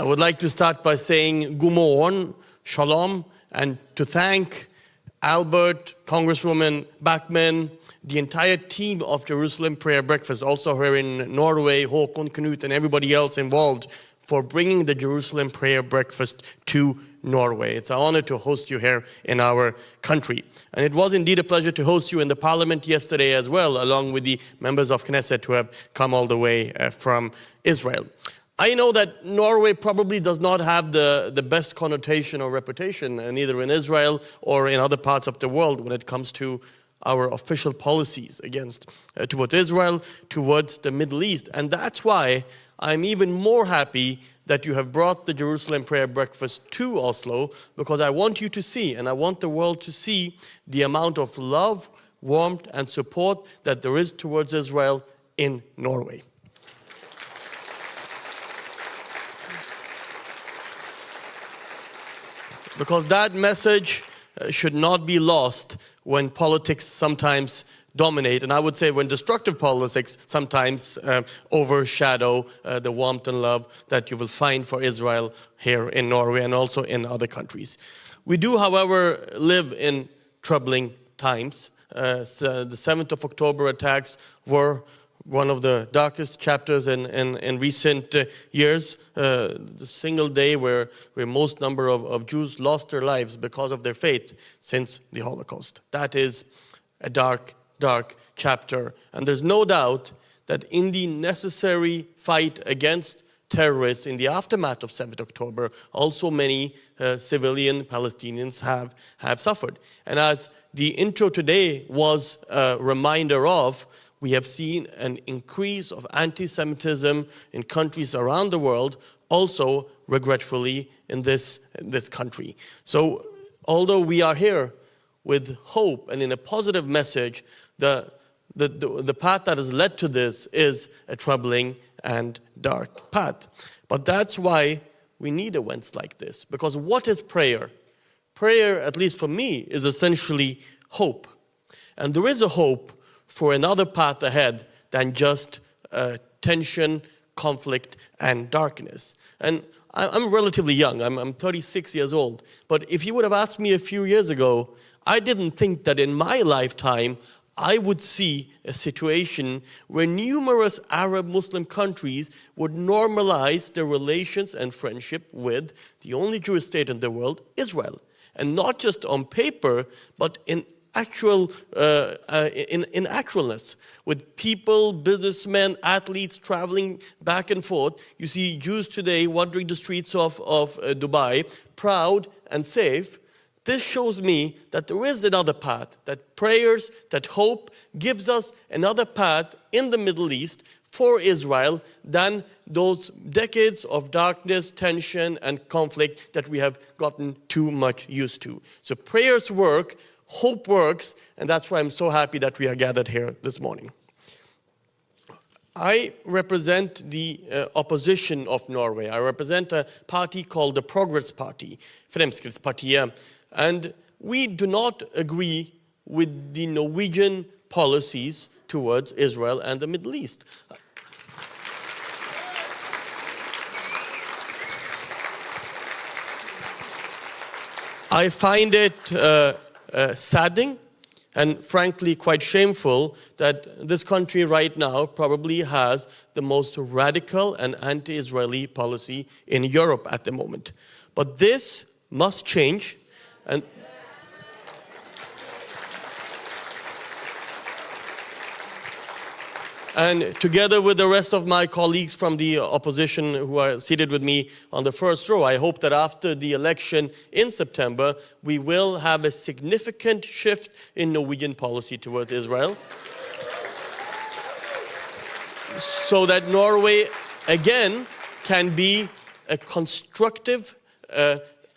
I would like to start by saying God morgon, shalom, and to thank Albert, Congresswoman Backman, the entire team of Jerusalem Prayer Breakfast, also here in Norway, Håkon, Knut, and everybody else involved, for bringing the Jerusalem Prayer Breakfast to Norway. It's an honor to host you here in our country. And it was indeed a pleasure to host you in the parliament yesterday as well, along with the members of Knesset who have come all the way from Israel. I know that Norway probably does not have the best connotation or reputation, neither in Israel or in other parts of the world when it comes to our official policies towards Israel, towards the Middle East. And that's why I'm even more happy that you have brought the Jerusalem Prayer Breakfast to Oslo, because I want you to see, and I want the world to see, the amount of love, warmth, and support that there is towards Israel in Norway. Because that message should not be lost when politics sometimes dominate, and I would say when destructive politics sometimes overshadow the warmth and love that you will find for Israel here in Norway and also in other countries. We do, however, live in troubling times. So the 7th of October attacks were one of the darkest chapters in recent years. The single day where most number of Jews lost their lives because of their faith since the Holocaust. That is a dark chapter. And there's no doubt that in the necessary fight against terrorists in the aftermath of 7th October, also many civilian Palestinians have suffered. And as the intro today was a reminder of, we have seen an increase of anti-Semitism in countries around the world, also regretfully in this country. So although we are here with hope and in a positive message, the path that has led to this is a troubling and dark path. But that's why we need events like this. Because what is prayer? Prayer, at least for me, is essentially hope. And there is a hope for another path ahead than just tension, conflict, and darkness. And I'm relatively young. I'm 36 years old. But if you would have asked me a few years ago, I didn't think that in my lifetime I would see a situation where numerous Arab Muslim countries would normalize their relations and friendship with the only Jewish state in the world, Israel. And not just on paper, but in actualness, with people, businessmen, athletes traveling back and forth. You see Jews today wandering the streets of Dubai, proud and safe. This shows me that there is another path, that prayers, that hope gives us another path in the Middle East for Israel than those decades of darkness, tension, and conflict that we have gotten too much used to. So prayers work, hope works, and that's why I'm so happy that we are gathered here this morning. I represent the opposition of Norway. I represent a party called the Progress Party, Fremskrittspartiet, and we do not agree with the Norwegian policies towards Israel and the Middle East. I find it saddening and frankly quite shameful that this country right now probably has the most radical and anti-Israeli policy in Europe at the moment. But this must change. And together with the rest of my colleagues from the opposition who are seated with me on the first row, I hope that after the election in September, we will have a significant shift in Norwegian policy towards Israel, so that Norway again can be a constructive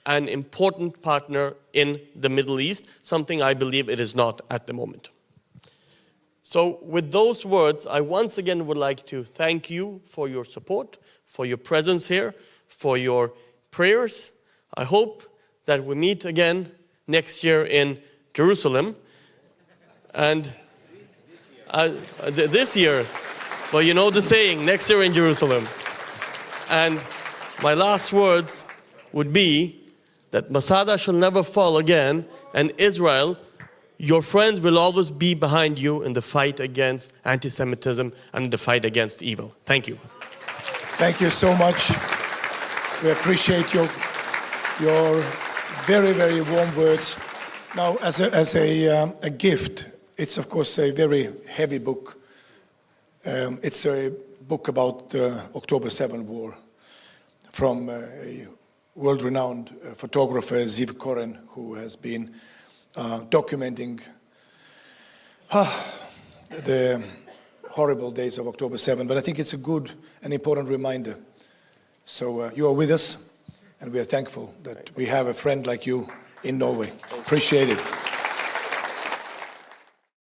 and important partner in the Middle East, something I believe it is not at the moment. So with those words, I once again would like to thank you for your support, for your presence here, for your prayers. I hope that we meet again next year in Jerusalem. And this year, well, you know the saying, next year in Jerusalem. And My last words would be that Masada shall never fall again, and Israel, your friends will always be behind you in the fight against anti-Semitism and the fight against evil. Thank you. Thank you so much. We appreciate your very, very warm words. Now, as a gift, it's of course a very heavy book. It's a book about the October 7 war from a world-renowned photographer, Ziv Koren, who has been documenting the horrible days of October 7. But I think it's a good and important reminder. So you are with us, and we are thankful that we have a friend like you in Norway. Appreciate it.